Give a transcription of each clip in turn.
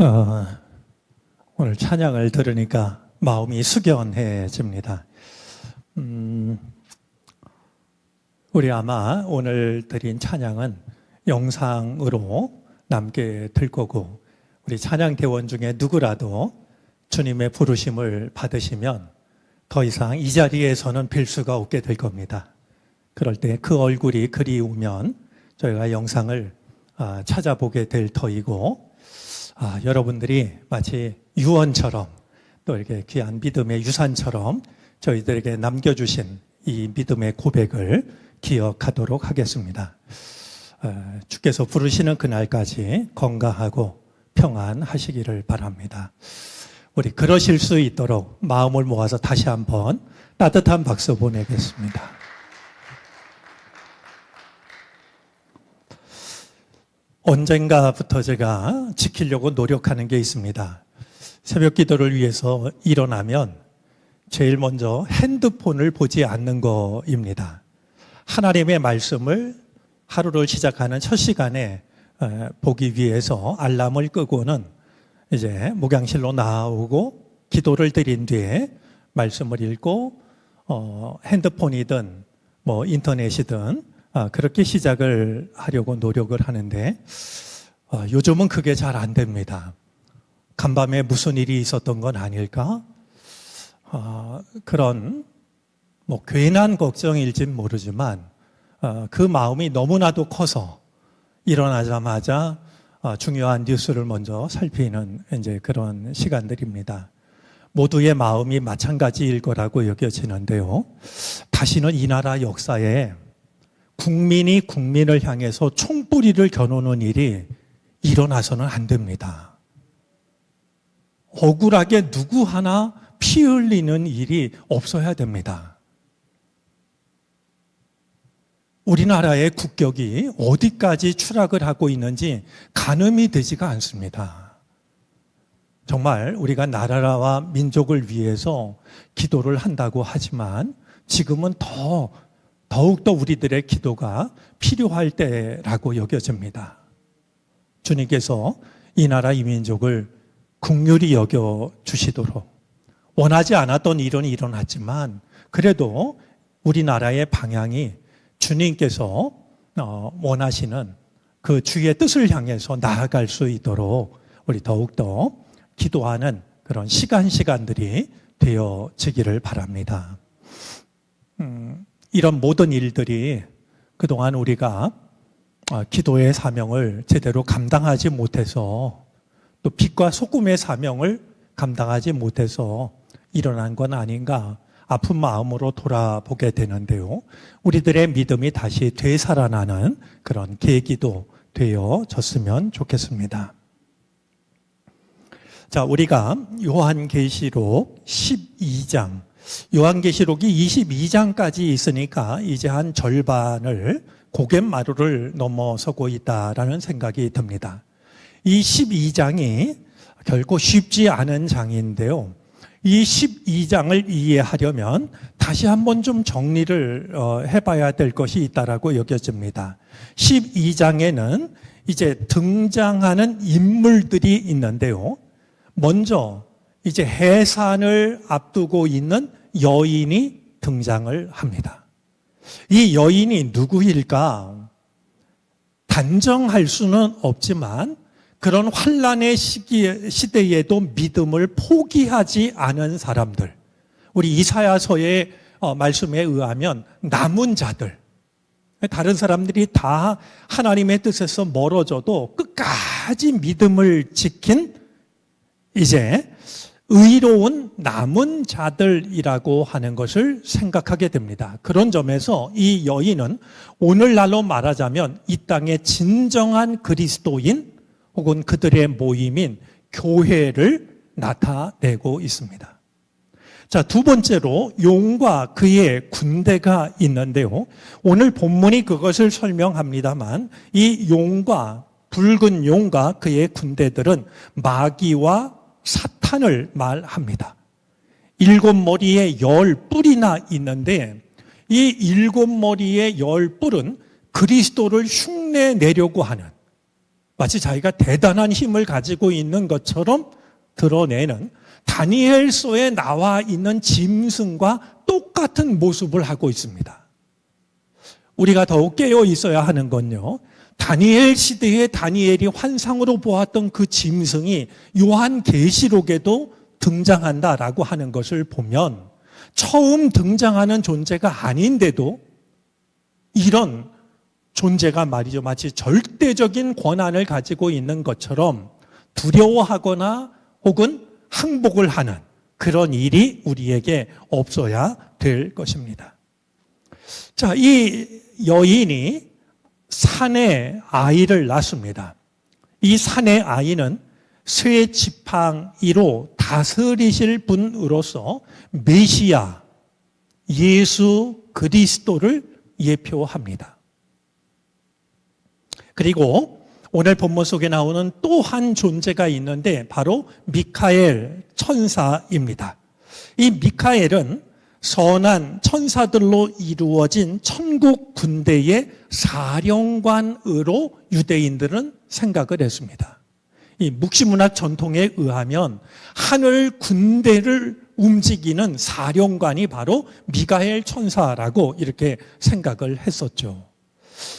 어, 오늘 찬양을 들으니까 마음이 숙연해집니다. 우리 아마 오늘 드린 찬양은 영상으로 남게 될 거고, 우리 찬양대원 중에 누구라도 주님의 부르심을 받으시면 더 이상 이 자리에서는 뵐 수가 없게 될 겁니다. 그럴 때 그 얼굴이 그리우면 저희가 영상을 찾아보게 될 터이고, 여러분들이 마치 유언처럼 또 이렇게 귀한 믿음의 유산처럼 저희들에게 남겨주신 이 믿음의 고백을 기억하도록 하겠습니다. 주께서 부르시는 그날까지 건강하고 평안하시기를 바랍니다. 우리 그러실 수 있도록 마음을 모아서 다시 한번 따뜻한 박수 보내겠습니다. 언젠가부터 제가 지키려고 노력하는 게 있습니다. 새벽 기도를 위해서 일어나면 제일 먼저 핸드폰을 보지 않는 거입니다. 하나님의 말씀을 하루를 시작하는 첫 시간에 보기 위해서 알람을 끄고는 이제 목양실로 나오고 기도를 드린 뒤에 말씀을 읽고 핸드폰이든 뭐 인터넷이든 그렇게 시작을 하려고 노력을 하는데 요즘은 그게 잘 안 됩니다. 간밤에 무슨 일이 있었던 건 아닐까? 그런 뭐 괜한 걱정일진 모르지만 그 마음이 너무나도 커서 일어나자마자 중요한 뉴스를 먼저 살피는 이제 그런 시간들입니다. 모두의 마음이 마찬가지일 거라고 여겨지는데요. 다시는 이 나라 역사에 국민이 국민을 향해서 총뿌리를 겨누는 일이 일어나서는 안 됩니다. 억울하게 누구 하나 피 흘리는 일이 없어야 됩니다. 우리나라의 국격이 어디까지 추락을 하고 있는지 가늠이 되지가 않습니다. 정말 우리가 나라와 민족을 위해서 기도를 한다고 하지만 지금은 더욱더 우리들의 기도가 필요할 때라고 여겨집니다. 주님께서 이 나라 이 민족을 긍휼히 여겨주시도록, 원하지 않았던 일은 일어났지만 그래도 우리나라의 방향이 주님께서 원하시는 그 주의 뜻을 향해서 나아갈 수 있도록 우리 더욱더 기도하는 그런 시간들이 되어지기를 바랍니다. 이런 모든 일들이 그동안 우리가 기도의 사명을 제대로 감당하지 못해서, 또 빛과 소금의 사명을 감당하지 못해서 일어난 건 아닌가 아픈 마음으로 돌아보게 되는데요. 우리들의 믿음이 다시 되살아나는 그런 계기도 되어졌으면 좋겠습니다. 자, 우리가 요한계시록 12장, 요한계시록이 22장까지 있으니까 이제 한 절반을 고갯마루를 넘어서고 있다라는 생각이 듭니다. 이 12장이 결코 쉽지 않은 장인데요. 이 12장을 이해하려면 다시 한번 좀 정리를 해봐야 될 것이 있다라고 여겨집니다. 12장에는 이제 등장하는 인물들이 있는데요. 먼저 이제 해산을 앞두고 있는 여인이 등장을 합니다. 이 여인이 누구일까? 단정할 수는 없지만 그런 환난의 시대에도 믿음을 포기하지 않은 사람들, 우리 이사야서의 말씀에 의하면 남은 자들, 다른 사람들이 다 하나님의 뜻에서 멀어져도 끝까지 믿음을 지킨 이제 의로운 남은 자들이라고 하는 것을 생각하게 됩니다. 그런 점에서 이 여인은 오늘날로 말하자면 이 땅의 진정한 그리스도인 혹은 그들의 모임인 교회를 나타내고 있습니다. 자, 두 번째로 용과 그의 군대가 있는데요. 오늘 본문이 그것을 설명합니다만 이 용과, 붉은 용과 그의 군대들은 마귀와 사탄을 말합니다. 7머리에 10뿔이나 있는데 이 7머리의 10뿔은 그리스도를 흉내내려고 하는, 마치 자기가 대단한 힘을 가지고 있는 것처럼 드러내는 다니엘서에 나와 있는 짐승과 똑같은 모습을 하고 있습니다. 우리가 더욱 깨어 있어야 하는 건요, 다니엘 시대에 다니엘이 환상으로 보았던 그 짐승이 요한계시록에도 등장한다라고 하는 것을 보면 처음 등장하는 존재가 아닌데도 이런 존재가 말이죠, 마치 절대적인 권한을 가지고 있는 것처럼 두려워하거나 혹은 항복을 하는 그런 일이 우리에게 없어야 될 것입니다. 자, 이 여인이 산의 아이를 낳습니다. 이 산의 아이는 새 지팡이로 다스리실 분으로서 메시아, 예수 그리스도를 예표합니다. 그리고 오늘 본문 속에 나오는 또 한 존재가 있는데 바로 미카엘 천사입니다. 이 미카엘은 선한 천사들로 이루어진 천국 군대의 사령관으로 유대인들은 생각을 했습니다. 이 묵시문학 전통에 의하면 하늘 군대를 움직이는 사령관이 바로 미카엘 천사라고 이렇게 생각을 했었죠.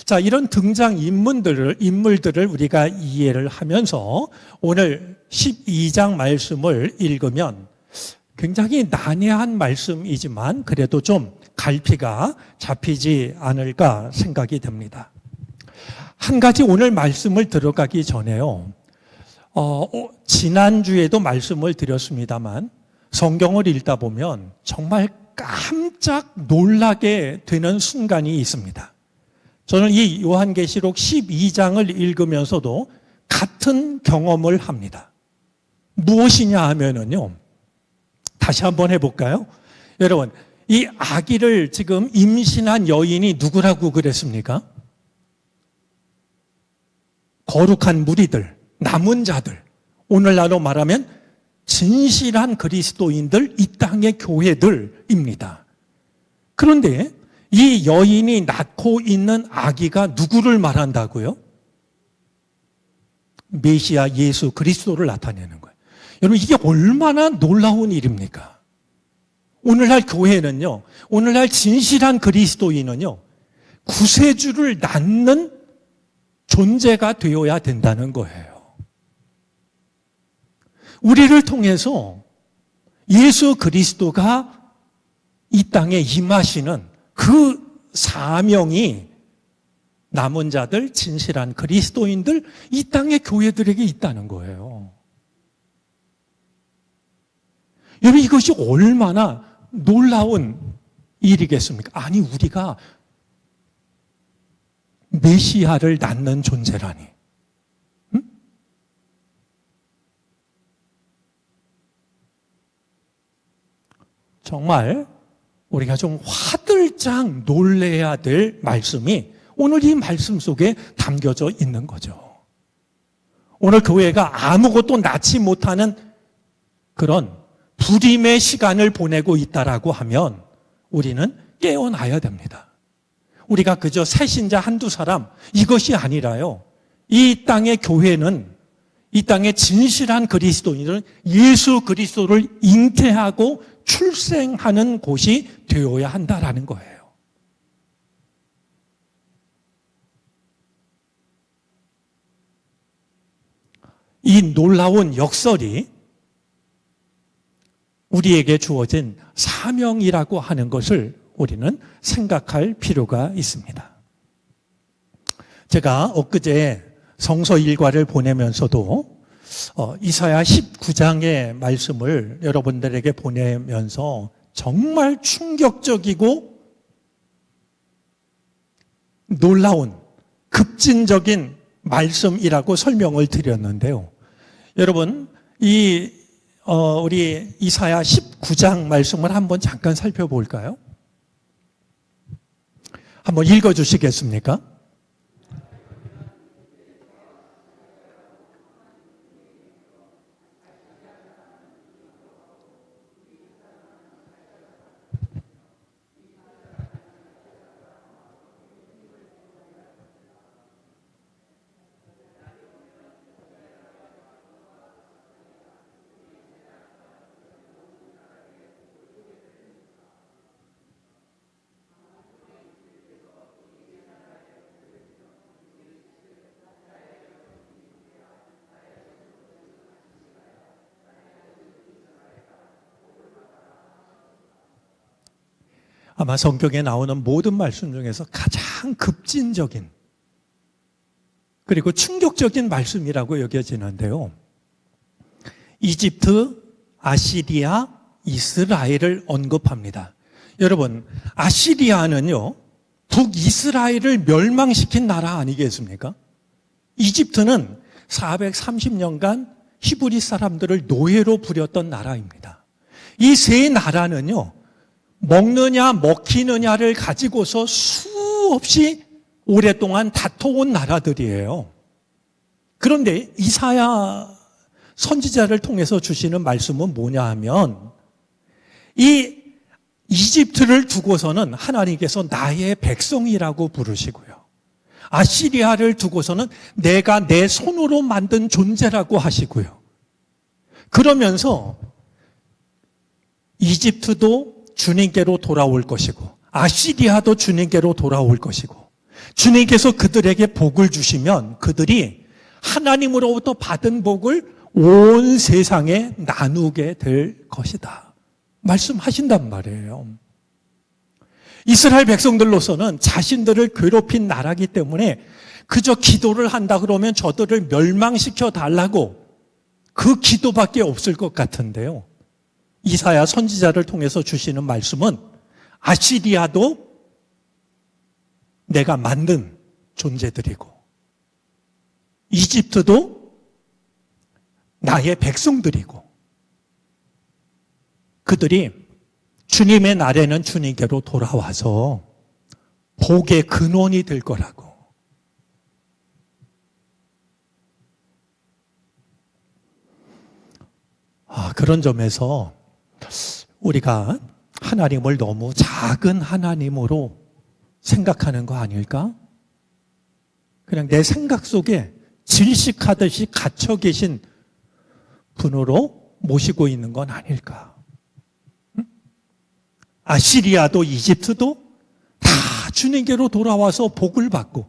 자, 이런 등장 인물들을 우리가 이해를 하면서 오늘 12장 말씀을 읽으면 굉장히 난해한 말씀이지만 그래도 좀 갈피가 잡히지 않을까 생각이 됩니다. 한 가지 오늘 말씀을 들어가기 전에요. 지난주에도 말씀을 드렸습니다만 성경을 읽다 보면 정말 깜짝 놀라게 되는 순간이 있습니다. 저는 이 요한계시록 12장을 읽으면서도 같은 경험을 합니다. 무엇이냐 하면은요, 다시 한번 해볼까요? 여러분, 이 아기를 지금 임신한 여인이 누구라고 그랬습니까? 거룩한 무리들, 남은 자들, 오늘날로 말하면 진실한 그리스도인들, 이 땅의 교회들입니다. 그런데 이 여인이 낳고 있는 아기가 누구를 말한다고요? 메시아 예수 그리스도를 나타내는 거예요. 여러분, 이게 얼마나 놀라운 일입니까? 오늘날 교회는요, 오늘날 진실한 그리스도인은요, 구세주를 낳는 존재가 되어야 된다는 거예요. 우리를 통해서 예수 그리스도가 이 땅에 임하시는 그 사명이 남은 자들, 진실한 그리스도인들, 이 땅의 교회들에게 있다는 거예요. 여러분, 이것이 얼마나 놀라운 일이겠습니까? 아니, 우리가 메시아를 낳는 존재라니. 응? 정말 우리가 좀 화들짝 놀래야 될 말씀이 오늘 이 말씀 속에 담겨져 있는 거죠. 오늘 교회가 아무것도 낳지 못하는 그런 불임의 시간을 보내고 있다라고 하면 우리는 깨어나야 됩니다. 우리가 그저 새신자 한두 사람, 이것이 아니라요, 이 땅의 교회는, 이 땅의 진실한 그리스도인들은 예수 그리스도를 잉태하고 출생하는 곳이 되어야 한다라는 거예요. 이 놀라운 역설이 우리에게 주어진 사명이라고 하는 것을 우리는 생각할 필요가 있습니다. 제가 엊그제 성서 일과를 보내면서도 이사야 19장의 말씀을 여러분들에게 보내면서 정말 충격적이고 놀라운 급진적인 말씀이라고 설명을 드렸는데요. 여러분, 우리 이사야 19장 말씀을 한번 잠깐 살펴볼까요? 한번 읽어주시겠습니까? 아마 성경에 나오는 모든 말씀 중에서 가장 급진적인 그리고 충격적인 말씀이라고 여겨지는데요. 이집트, 아시리아, 이스라엘을 언급합니다. 여러분, 아시리아는요, 북이스라엘을 멸망시킨 나라 아니겠습니까? 이집트는 430년간 히브리 사람들을 노예로 부렸던 나라입니다. 이 세 나라는요, 먹느냐 먹히느냐를 가지고서 수없이 오랫동안 다퉈온 나라들이에요. 그런데 이사야 선지자를 통해서 주시는 말씀은 뭐냐 하면 이 이집트를 두고서는 하나님께서 나의 백성이라고 부르시고요. 아시리아를 두고서는 내가 내 손으로 만든 존재라고 하시고요. 그러면서 이집트도 주님께로 돌아올 것이고 아시리아도 주님께로 돌아올 것이고 주님께서 그들에게 복을 주시면 그들이 하나님으로부터 받은 복을 온 세상에 나누게 될 것이다. 말씀하신단 말이에요. 이스라엘 백성들로서는 자신들을 괴롭힌 나라기 때문에 그저 기도를 한다 그러면 저들을 멸망시켜 달라고 그 기도밖에 없을 것 같은데요. 이사야 선지자를 통해서 주시는 말씀은 아시리아도 내가 만든 존재들이고 이집트도 나의 백성들이고 그들이 주님의 날에는 주님께로 돌아와서 복의 근원이 될 거라고. 그런 점에서 우리가 하나님을 너무 작은 하나님으로 생각하는 거 아닐까? 그냥 내 생각 속에 질식하듯이 갇혀 계신 분으로 모시고 있는 건 아닐까? 아시리아도 이집트도 다 주님께로 돌아와서 복을 받고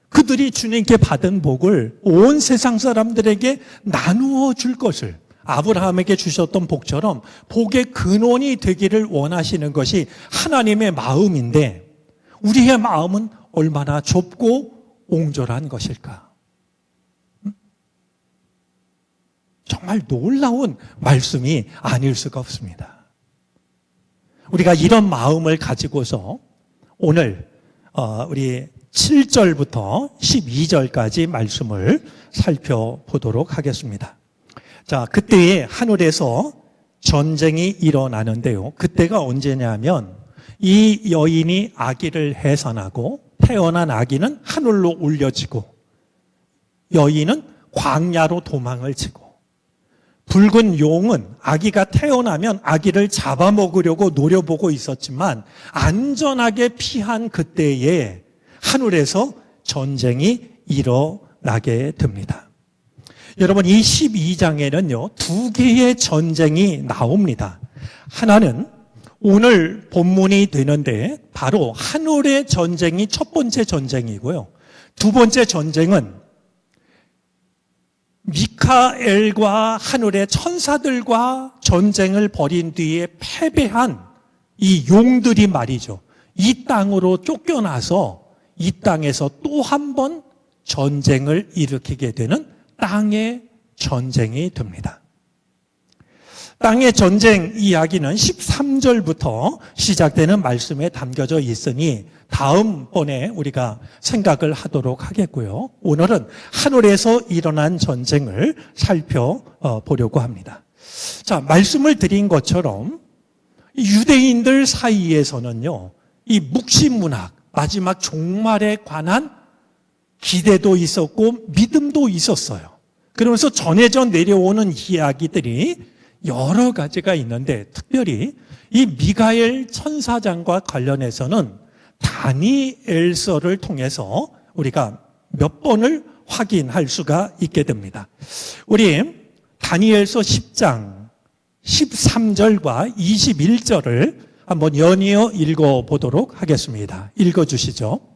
그들이 주님께 받은 복을 온 세상 사람들에게 나누어 줄 것을 아브라함에게 주셨던 복처럼 복의 근원이 되기를 원하시는 것이 하나님의 마음인데 우리의 마음은 얼마나 좁고 옹졸한 것일까? 정말 놀라운 말씀이 아닐 수가 없습니다. 우리가 이런 마음을 가지고서 오늘 우리 7절부터 12절까지 말씀을 살펴보도록 하겠습니다. 자, 그때에 하늘에서 전쟁이 일어나는데요. 그때가 언제냐면 이 여인이 아기를 해산하고 태어난 아기는 하늘로 올려지고 여인은 광야로 도망을 치고 붉은 용은 아기가 태어나면 아기를 잡아먹으려고 노려보고 있었지만 안전하게 피한 그때에 하늘에서 전쟁이 일어나게 됩니다. 여러분, 이 12장에는요, 두 개의 전쟁이 나옵니다. 하나는 오늘 본문이 되는데 바로 하늘의 전쟁이 첫 번째 전쟁이고요. 두 번째 전쟁은 미카엘과 하늘의 천사들과 전쟁을 벌인 뒤에 패배한 이 용들이 말이죠. 이 땅으로 쫓겨나서 이 땅에서 또 한 번 전쟁을 일으키게 되는 땅의 전쟁이 됩니다. 땅의 전쟁 이야기는 13절부터 시작되는 말씀에 담겨져 있으니 다음번에 우리가 생각을 하도록 하겠고요. 오늘은 하늘에서 일어난 전쟁을 살펴보려고 합니다. 자, 말씀을 드린 것처럼 유대인들 사이에서는요, 이 묵시문학, 마지막 종말에 관한 기대도 있었고 믿음도 있었어요. 그러면서 전해져 내려오는 이야기들이 여러 가지가 있는데 특별히 이 미가엘 천사장과 관련해서는 다니엘서를 통해서 우리가 몇 번을 확인할 수가 있게 됩니다. 우리 다니엘서 10장 13절과 21절을 한번 연이어 읽어보도록 하겠습니다. 읽어주시죠.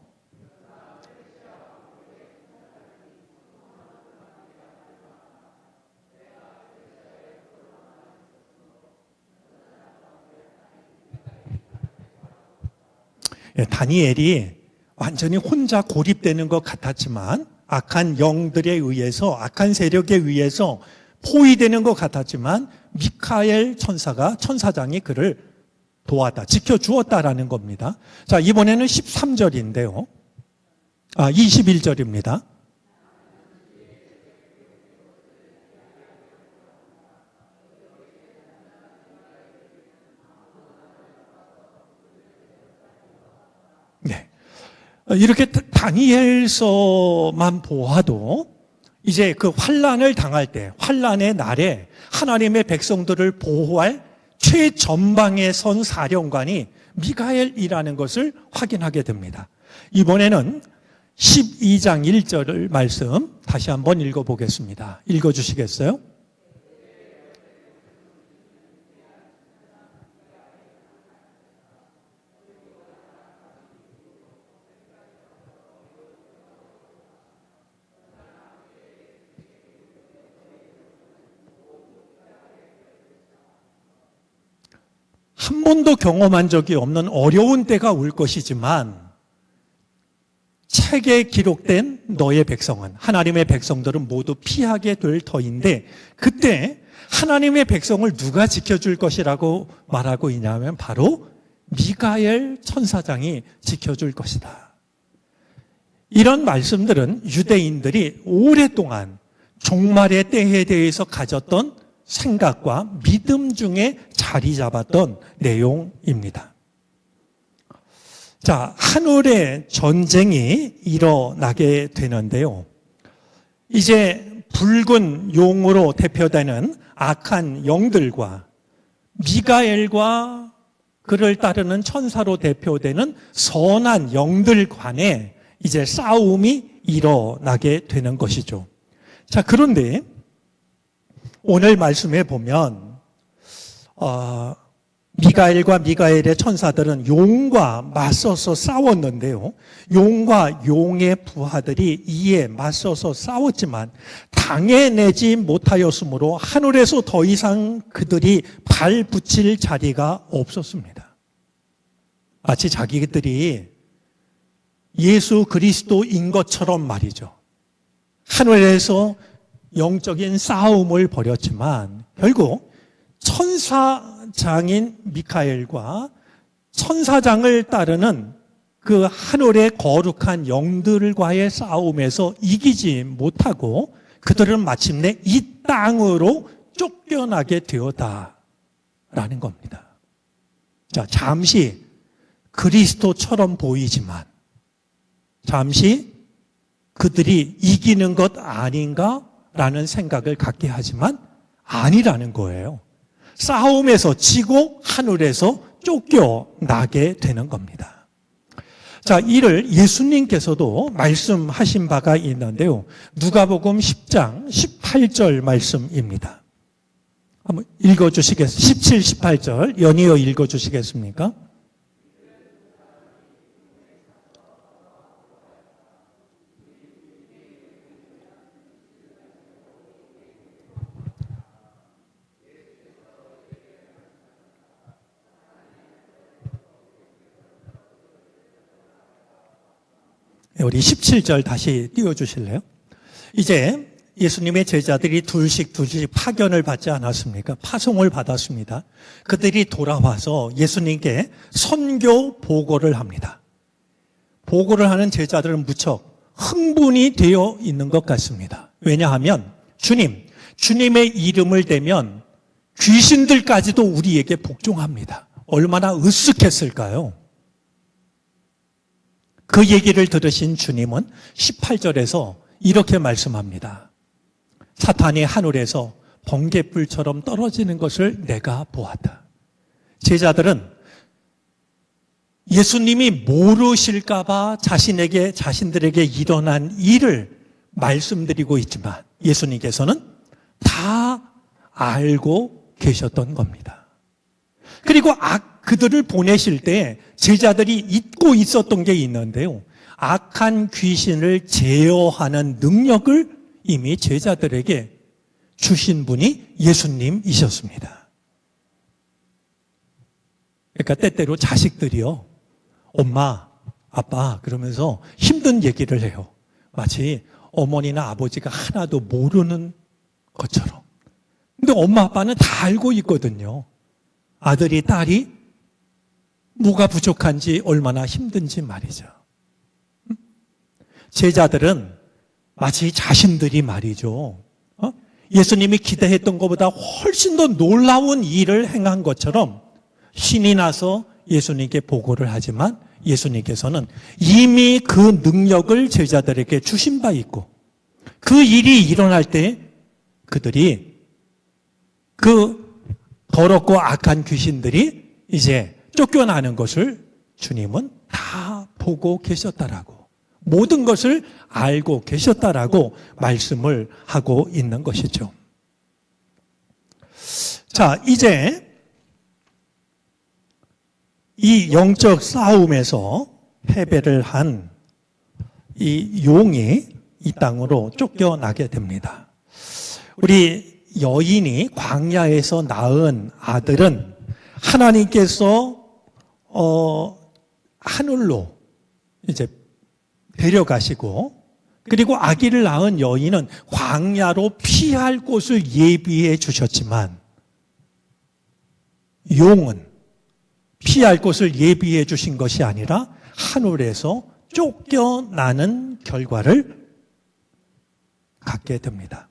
다니엘이 완전히 혼자 고립되는 것 같았지만 악한 영들에 의해서, 악한 세력에 의해서 포위되는 것 같았지만 미카엘 천사장이 그를 도왔다, 지켜주었다라는 겁니다. 자, 이번에는 13절인데요. 21절입니다. 네. 이렇게 다니엘서만 보아도 이제 그 환난을 당할 때, 환난의 날에 하나님의 백성들을 보호할 최전방에 선 사령관이 미가엘이라는 것을 확인하게 됩니다. 이번에는 12장 1절을 말씀 다시 한번 읽어보겠습니다. 읽어주시겠어요? 한 번도 경험한 적이 없는 어려운 때가 올 것이지만 책에 기록된 너의 백성은, 하나님의 백성들은 모두 피하게 될 터인데, 그때 하나님의 백성을 누가 지켜줄 것이라고 말하고 있냐면 바로 미가엘 천사장이 지켜줄 것이다. 이런 말씀들은 유대인들이 오랫동안 종말의 때에 대해서 가졌던 생각과 믿음 중에 자리 잡았던 내용입니다. 자, 하늘의 전쟁이 일어나게 되는데요. 이제 붉은 용으로 대표되는 악한 영들과 미가엘과 그를 따르는 천사로 대표되는 선한 영들 간에 이제 싸움이 일어나게 되는 것이죠. 자, 그런데 오늘 말씀에 보면 미가엘과 미가엘의 천사들은 용과 맞서서 싸웠는데요. 용과 용의 부하들이 이에 맞서서 싸웠지만 당해내지 못하였으므로 하늘에서 더 이상 그들이 발 붙일 자리가 없었습니다. 마치 자기들이 예수 그리스도인 것처럼 말이죠. 하늘에서 영적인 싸움을 벌였지만 결국 천사장인 미카엘과 천사장을 따르는 그 하늘의 거룩한 영들과의 싸움에서 이기지 못하고 그들은 마침내 이 땅으로 쫓겨나게 되었다라는 겁니다. 자, 잠시 그리스도처럼 보이지만 잠시 그들이 이기는 것 아닌가라는 생각을 갖게 하지만 아니라는 거예요. 싸움에서 지고 하늘에서 쫓겨나게 되는 겁니다. 자, 이를 예수님께서도 말씀하신 바가 있는데요. 누가복음 10장 18절 말씀입니다. 한번 읽어주시겠습니까? 17, 18절 연이어 읽어주시겠습니까? 우리 17절 다시 띄워주실래요? 이제 예수님의 제자들이 둘씩 파견을 받지 않았습니까? 파송을 받았습니다. 그들이 돌아와서 예수님께 선교 보고를 합니다. 보고를 하는 제자들은 무척 흥분이 되어 있는 것 같습니다. 왜냐하면 주님의 이름을 대면 귀신들까지도 우리에게 복종합니다. 얼마나 으쓱했을까요? 그 얘기를 들으신 주님은 18절에서 이렇게 말씀합니다. 사탄이 하늘에서 번갯불처럼 떨어지는 것을 내가 보았다. 제자들은 예수님이 모르실까 봐 자신들에게 일어난 일을 말씀드리고 있지만 예수님께서는 다 알고 계셨던 겁니다. 그리고 그들을 보내실 때 제자들이 잊고 있었던 게 있는데요. 악한 귀신을 제어하는 능력을 이미 제자들에게 주신 분이 예수님이셨습니다. 그러니까 때때로 자식들이요. 엄마, 아빠, 그러면서 힘든 얘기를 해요. 마치 어머니나 아버지가 하나도 모르는 것처럼. 근데 엄마 아빠는 다 알고 있거든요. 아들이 딸이 뭐가 부족한지 얼마나 힘든지 말이죠. 제자들은 마치 자신들이 말이죠. 예수님이 기대했던 것보다 훨씬 더 놀라운 일을 행한 것처럼 신이 나서 예수님께 보고를 하지만 예수님께서는 이미 그 능력을 제자들에게 주신 바 있고 그 일이 일어날 때 그들이 그 더럽고 악한 귀신들이 이제 쫓겨나는 것을 주님은 다 보고 계셨다라고 모든 것을 알고 계셨다라고 말씀을 하고 있는 것이죠. 자, 이제 이 영적 싸움에서 패배를 한 이 용이 이 땅으로 쫓겨나게 됩니다. 우리 여인이 광야에서 낳은 아들은 하나님께서 하늘로 이제 데려가시고 그리고 아기를 낳은 여인은 광야로 피할 곳을 예비해 주셨지만 용은 피할 곳을 예비해 주신 것이 아니라 하늘에서 쫓겨나는 결과를 갖게 됩니다.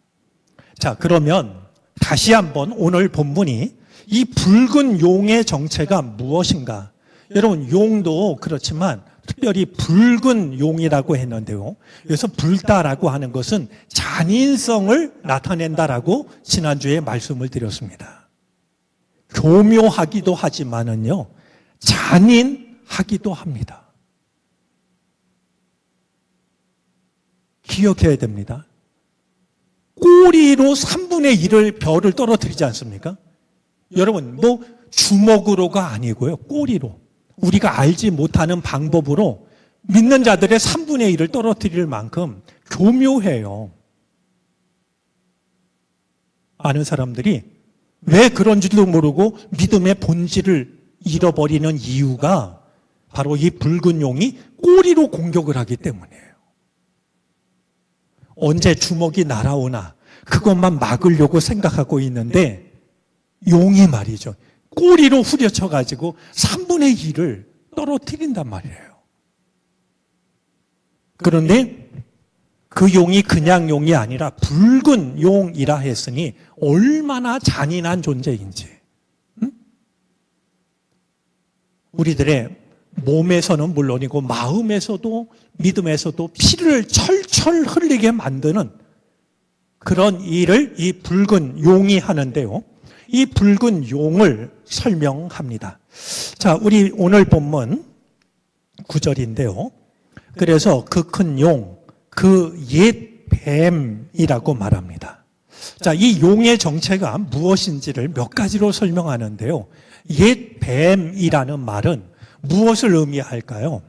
자, 그러면 다시 한번 오늘 본문이 이 붉은 용의 정체가 무엇인가? 여러분, 용도 그렇지만 특별히 붉은 용이라고 했는데요. 여기서 붉다라고 하는 것은 잔인성을 나타낸다라고 지난주에 말씀을 드렸습니다. 교묘하기도 하지만은요, 잔인하기도 합니다. 기억해야 됩니다. 꼬리로 3분의 1을 별을 떨어뜨리지 않습니까? 여러분, 뭐 주먹으로가 아니고요. 꼬리로. 우리가 알지 못하는 방법으로 믿는 자들의 3분의 1을 떨어뜨릴 만큼 교묘해요. 아는 사람들이 왜 그런지도 모르고 믿음의 본질을 잃어버리는 이유가 바로 이 붉은 용이 꼬리로 공격을 하기 때문이에요. 언제 주먹이 날아오나 그것만 막으려고 생각하고 있는데 용이 말이죠. 꼬리로 후려쳐가지고 3분의 1을 떨어뜨린단 말이에요. 그런데 그 용이 그냥 용이 아니라 붉은 용이라 했으니 얼마나 잔인한 존재인지. 우리들의 몸에서는 물론이고 마음에서도 믿음에서도 피를 철철 흘리게 만드는 그런 일을 이 붉은 용이 하는데요. 이 붉은 용을 설명합니다. 자, 우리 오늘 본문 9절인데요. 그래서 그 큰 용, 그 옛 뱀이라고 말합니다. 자, 이 용의 정체가 무엇인지를 몇 가지로 설명하는데요. 옛 뱀이라는 말은 무엇을 의미할까요?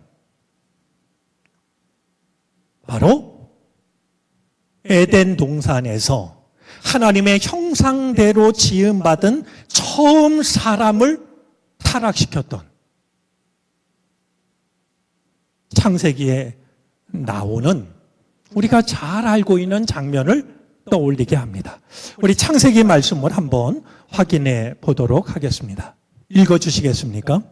바로 에덴 동산에서 하나님의 형상대로 지음받은 처음 사람을 타락시켰던 창세기에 나오는 우리가 잘 알고 있는 장면을 떠올리게 합니다. 우리 창세기 말씀을 한번 확인해 보도록 하겠습니다. 읽어주시겠습니까?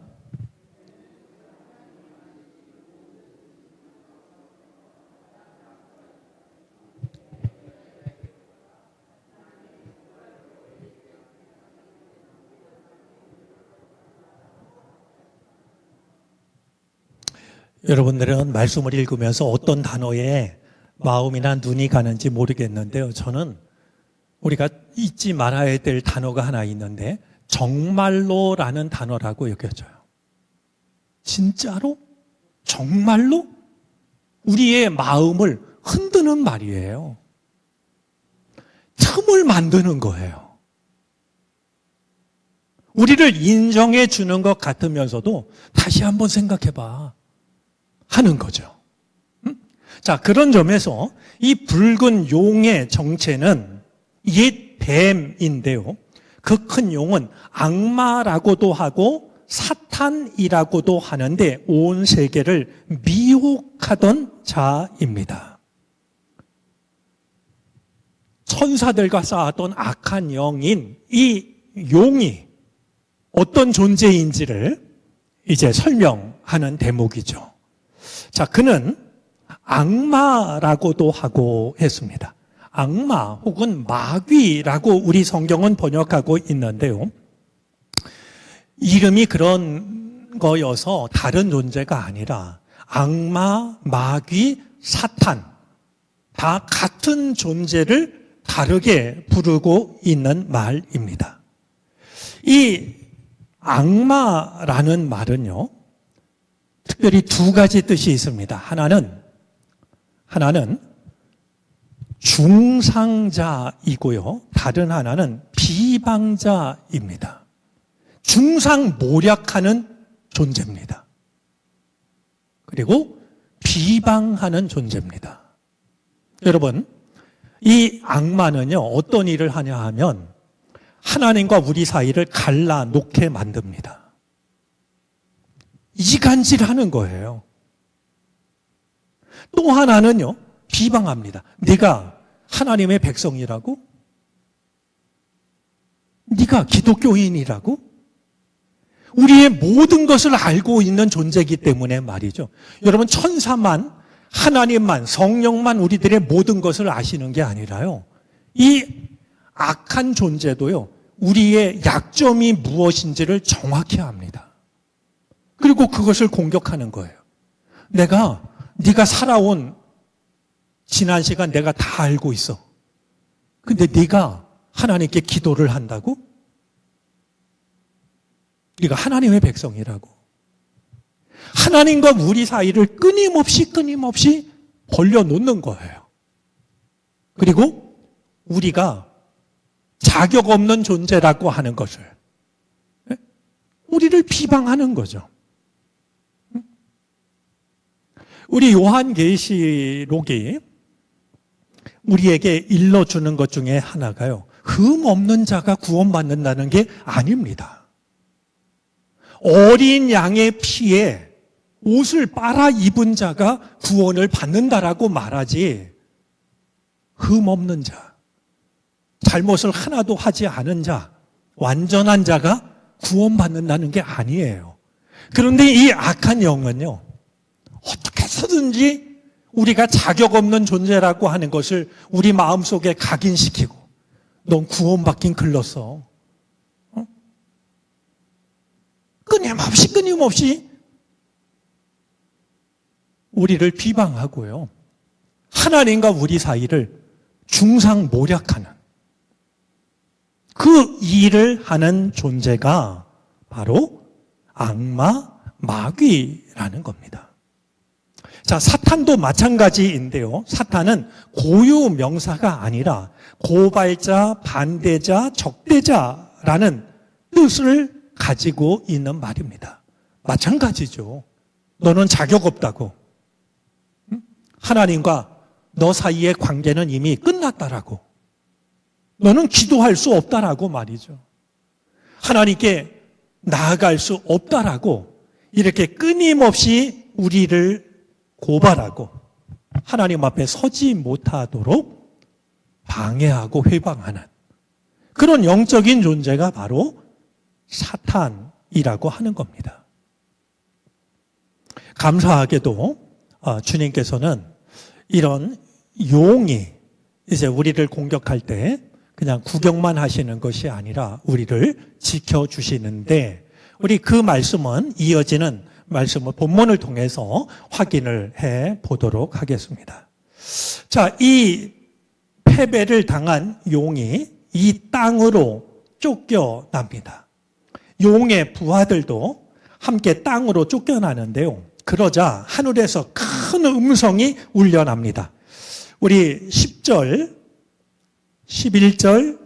여러분들은 말씀을 읽으면서 어떤 단어에 마음이나 눈이 가는지 모르겠는데요. 저는 우리가 잊지 말아야 될 단어가 하나 있는데 정말로라는 단어라고 여겨져요. 진짜로? 정말로? 우리의 마음을 흔드는 말이에요. 틈을 만드는 거예요. 우리를 인정해 주는 것 같으면서도 다시 한번 생각해 봐 하는 거죠. 자, 그런 점에서 이 붉은 용의 정체는 옛 뱀인데요. 그 큰 용은 악마라고도 하고 사탄이라고도 하는데 온 세계를 미혹하던 자입니다. 천사들과 싸웠던 악한 영인 이 용이 어떤 존재인지를 이제 설명하는 대목이죠. 자, 그는 악마라고도 하고 했습니다. 악마 혹은 마귀라고 우리 성경은 번역하고 있는데요. 이름이 그런 거여서 다른 존재가 아니라 악마, 마귀, 사탄 다 같은 존재를 다르게 부르고 있는 말입니다. 이 악마라는 말은요, 특별히 두 가지 뜻이 있습니다. 하나는 중상자이고요. 다른 하나는 비방자입니다. 중상모략하는 존재입니다. 그리고 비방하는 존재입니다. 여러분, 이 악마는요, 어떤 일을 하냐 하면 하나님과 우리 사이를 갈라놓게 만듭니다. 이간질하는 거예요. 또 하나는요, 비방합니다. 네가 하나님의 백성이라고? 네가 기독교인이라고? 우리의 모든 것을 알고 있는 존재이기 때문에 말이죠. 여러분, 천사만, 하나님만, 성령만 우리들의 모든 것을 아시는 게 아니라요, 이 악한 존재도요, 우리의 약점이 무엇인지를 정확히 압니다. 그리고 그것을 공격하는 거예요. 네가 살아온 지난 시간 내가 다 알고 있어. 근데 네가 하나님께 기도를 한다고? 네가 하나님의 백성이라고. 하나님과 우리 사이를 끊임없이 벌려놓는 거예요. 그리고 우리가 자격 없는 존재라고 하는 것을, 우리를 비방하는 거죠. 우리 요한계시록이 우리에게 일러주는 것 중에 하나가요, 흠 없는 자가 구원받는다는 게 아닙니다. 어린 양의 피에 옷을 빨아 입은 자가 구원을 받는다라고 말하지, 흠 없는 자, 잘못을 하나도 하지 않은 자, 완전한 자가 구원받는다는 게 아니에요. 그런데 이 악한 영은요, 어떻게 해서든지 우리가 자격 없는 존재라고 하는 것을 우리 마음속에 각인시키고, 넌 구원받긴 글렀어. 끊임없이 우리를 비방하고요, 하나님과 우리 사이를 중상모략하는 그 일을 하는 존재가 바로 악마, 마귀라는 겁니다. 자, 사탄도 마찬가지인데요. 사탄은 고유 명사가 아니라 고발자, 반대자, 적대자라는 뜻을 가지고 있는 말입니다. 마찬가지죠. 너는 자격 없다고. 하나님과 너 사이의 관계는 이미 끝났다라고. 너는 기도할 수 없다라고 말이죠. 하나님께 나아갈 수 없다라고 이렇게 끊임없이 우리를 고발하고 하나님 앞에 서지 못하도록 방해하고 회방하는 그런 영적인 존재가 바로 사탄이라고 하는 겁니다. 감사하게도 주님께서는 이런 용이 이제 우리를 공격할 때 그냥 구경만 하시는 것이 아니라 우리를 지켜주시는데, 우리 그 말씀은 이어지는 말씀을 본문을 통해서 확인을 해 보도록 하겠습니다. 자, 이 패배를 당한 용이 이 땅으로 쫓겨납니다. 용의 부하들도 함께 땅으로 쫓겨나는데요. 그러자 하늘에서 큰 음성이 울려납니다. 우리 10절, 11절,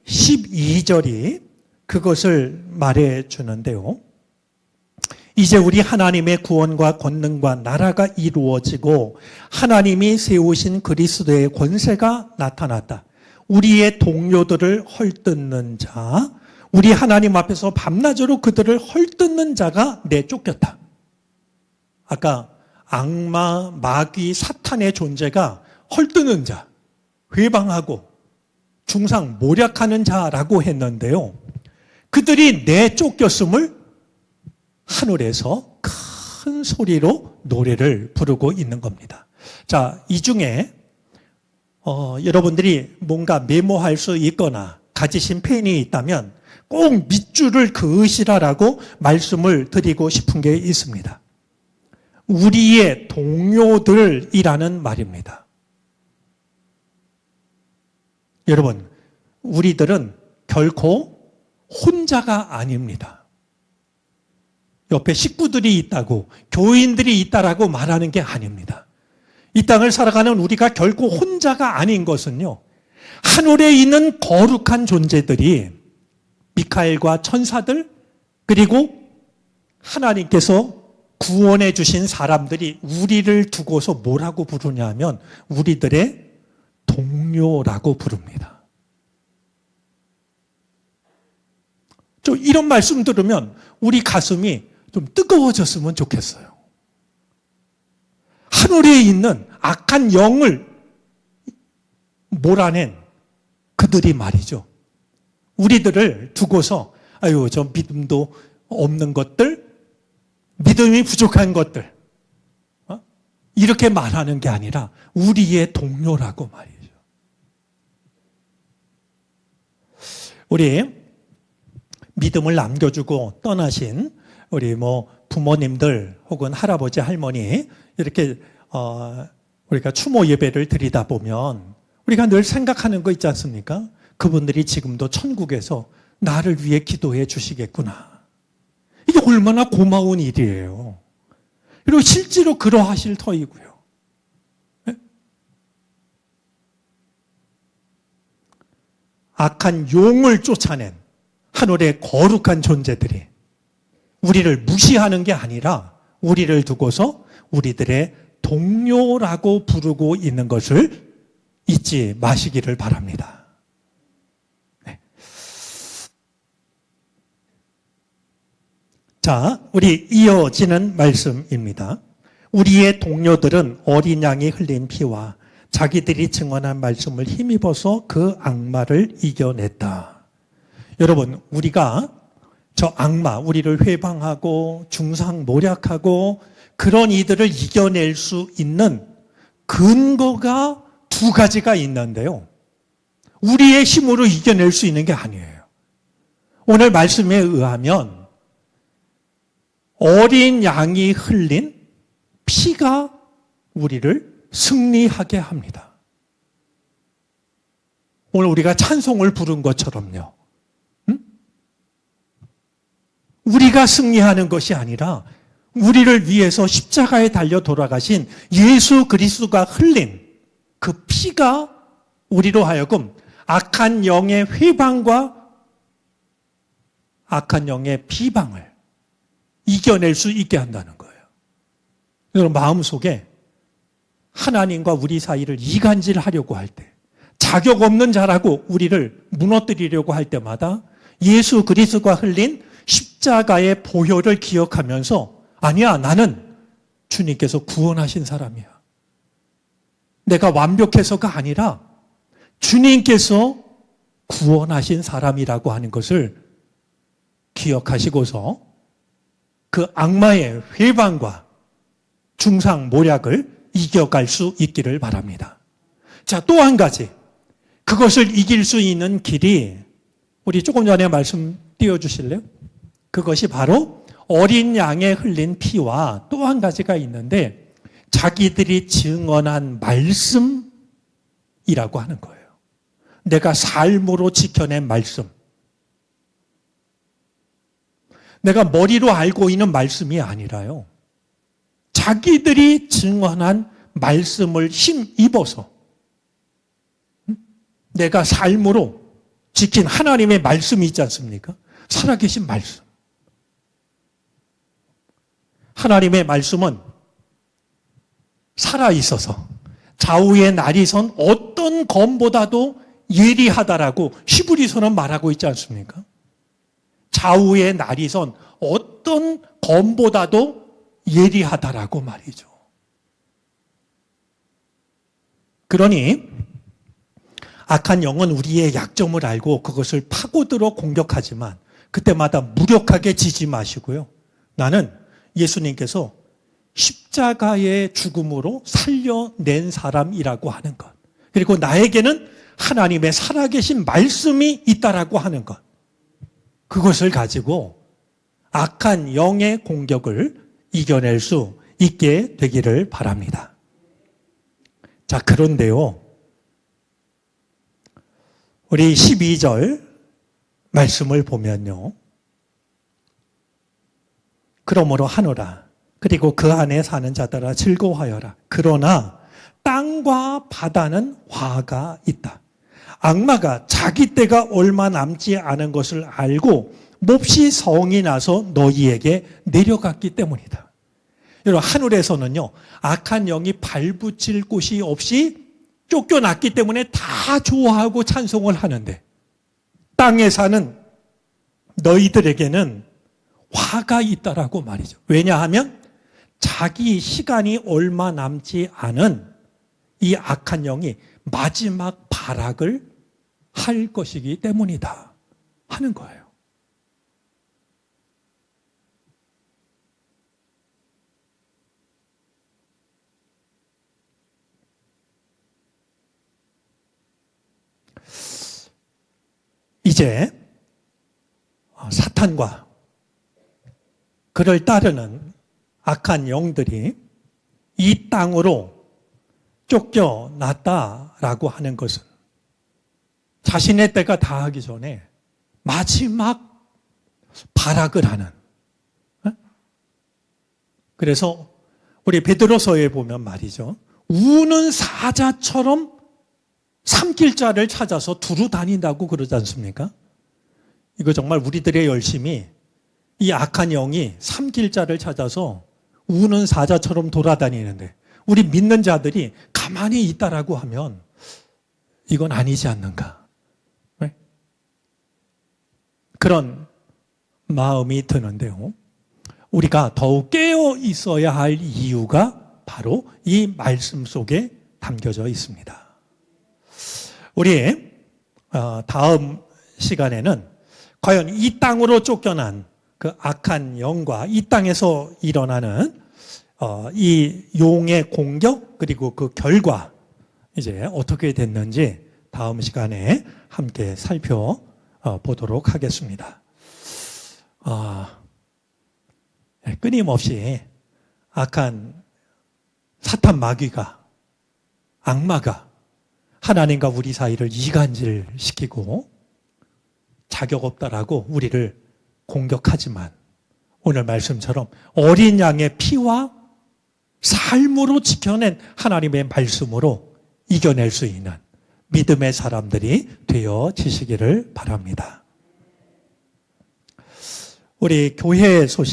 12절이 그것을 말해 주는데요. 이제 우리 하나님의 구원과 권능과 나라가 이루어지고 하나님이 세우신 그리스도의 권세가 나타났다. 우리의 동료들을 헐뜯는 자, 우리 하나님 앞에서 밤낮으로 그들을 헐뜯는 자가 내쫓겼다. 아까 악마, 마귀, 사탄의 존재가 헐뜯는 자, 회방하고 중상, 모략하는 자라고 했는데요. 그들이 내쫓겼음을 하늘에서 큰 소리로 노래를 부르고 있는 겁니다. 자, 이 중에 여러분들이 뭔가 메모할 수 있거나 가지신 펜이 있다면 꼭 밑줄을 그으시라라고 말씀을 드리고 싶은 게 있습니다. 우리의 동료들이라는 말입니다. 여러분, 우리들은 결코 혼자가 아닙니다. 옆에 식구들이 있다고, 교인들이 있다라고 말하는 게 아닙니다. 이 땅을 살아가는 우리가 결코 혼자가 아닌 것은요, 하늘에 있는 거룩한 존재들이 미카엘과 천사들, 그리고 하나님께서 구원해 주신 사람들이 우리를 두고서 뭐라고 부르냐 하면 우리들의 동료라고 부릅니다. 좀 이런 말씀 들으면 우리 가슴이 좀 뜨거워졌으면 좋겠어요. 하늘에 있는 악한 영을 몰아낸 그들이 말이죠. 우리들을 두고서 아유, 저 믿음도 없는 것들, 믿음이 부족한 것들, 이렇게 말하는 게 아니라 우리의 동료라고 말이죠. 우리 믿음을 남겨주고 떠나신 우리 부모님들 혹은 할아버지, 할머니 이렇게 우리가 추모 예배를 드리다 보면 우리가 늘 생각하는 거 있지 않습니까? 그분들이 지금도 천국에서 나를 위해 기도해 주시겠구나. 이게 얼마나 고마운 일이에요. 그리고 실제로 그러하실 터이고요. 네? 악한 용을 쫓아낸 하늘의 거룩한 존재들이 우리를 무시하는 게 아니라 우리를 두고서 우리들의 동료라고 부르고 있는 것을 잊지 마시기를 바랍니다. 네. 자, 우리 이어지는 말씀입니다. 우리의 동료들은 어린 양이 흘린 피와 자기들이 증언한 말씀을 힘입어서 그 악마를 이겨냈다. 여러분, 우리가 저 악마, 우리를 회방하고 중상모략하고 그런 이들을 이겨낼 수 있는 근거가 두 가지가 있는데요. 우리의 힘으로 이겨낼 수 있는 게 아니에요. 오늘 말씀에 의하면 어린 양이 흘린 피가 우리를 승리하게 합니다. 오늘 우리가 찬송을 부른 것처럼요. 우리가 승리하는 것이 아니라 우리를 위해서 십자가에 달려 돌아가신 예수 그리스도가 흘린 그 피가 우리로 하여금 악한 영의 회방과 악한 영의 비방을 이겨낼 수 있게 한다는 거예요. 여러분, 마음속에 하나님과 우리 사이를 이간질하려고 할 때, 자격 없는 자라고 우리를 무너뜨리려고 할 때마다 예수 그리스도가 흘린 십자가의 보혈을 기억하면서 아니야, 나는 주님께서 구원하신 사람이야. 내가 완벽해서가 아니라 주님께서 구원하신 사람이라고 하는 것을 기억하시고서 그 악마의 회방과 중상모략을 이겨갈 수 있기를 바랍니다. 자, 또 한 가지. 그것을 이길 수 있는 길이 우리 조금 전에 말씀 띄워주실래요? 그것이 바로 어린 양에 흘린 피와 또 한 가지가 있는데 자기들이 증언한 말씀이라고 하는 거예요. 내가 삶으로 지켜낸 말씀. 내가 머리로 알고 있는 말씀이 아니라요. 자기들이 증언한 말씀을 힘입어서 내가 삶으로 지킨 하나님의 말씀이 있지 않습니까? 살아계신 말씀. 하나님의 말씀은 살아있어서 좌우의 날이 선 어떤 검보다도 예리하다라고 히브리서는 말하고 있지 않습니까? 좌우의 날이선 어떤 검보다도 예리하다라고 말이죠. 그러니 악한 영은 우리의 약점을 알고 그것을 파고들어 공격하지만 그때마다 무력하게 지지 마시고요. 나는 예수님께서 십자가의 죽음으로 살려낸 사람이라고 하는 것. 그리고 나에게는 하나님의 살아계신 말씀이 있다라고 하는 것. 그것을 가지고 악한 영의 공격을 이겨낼 수 있게 되기를 바랍니다. 자, 그런데요. 우리 12절 말씀을 보면요. 그러므로 하노라. 그리고 그 안에 사는 자들아 즐거워하여라. 그러나 땅과 바다는 화가 있다. 악마가 자기 때가 얼마 남지 않은 것을 알고 몹시 성이 나서 너희에게 내려갔기 때문이다. 여러분, 하늘에서는요, 악한 영이 발붙일 곳이 없이 쫓겨났기 때문에 다 좋아하고 찬송을 하는데, 땅에 사는 너희들에게는 화가 있다라고 말이죠. 왜냐하면 자기 시간이 얼마 남지 않은 이 악한 영이 마지막 발악을 할 것이기 때문이다 하는 거예요. 이제 사탄과 그를 따르는 악한 영들이 이 땅으로 쫓겨났다라고 하는 것은 자신의 때가 다하기 전에 마지막 발악을 하는. 그래서 우리 베드로서에 보면 말이죠. 우는 사자처럼 삼킬자를 찾아서 두루 다닌다고 그러지 않습니까? 이거 정말 우리들의 열심이 이 악한 영이 삼킬자를 찾아서 우는 사자처럼 돌아다니는데 우리 믿는 자들이 가만히 있다라고 하면 이건 아니지 않는가? 네? 그런 마음이 드는데요. 우리가 더욱 깨어 있어야 할 이유가 바로 이 말씀 속에 담겨져 있습니다. 우리 다음 시간에는 과연 이 땅으로 쫓겨난 그 악한 영과 이 땅에서 일어나는 이 용의 공격 그리고 그 결과 이제 어떻게 됐는지 다음 시간에 함께 살펴보도록 하겠습니다. 끊임없이 악한 사탄 마귀가 악마가 하나님과 우리 사이를 이간질시키고 자격 없다라고 우리를 공격하지만 오늘 말씀처럼 어린 양의 피와 삶으로 지켜낸 하나님의 말씀으로 이겨낼 수 있는 믿음의 사람들이 되어지시기를 바랍니다. 우리 교회 소식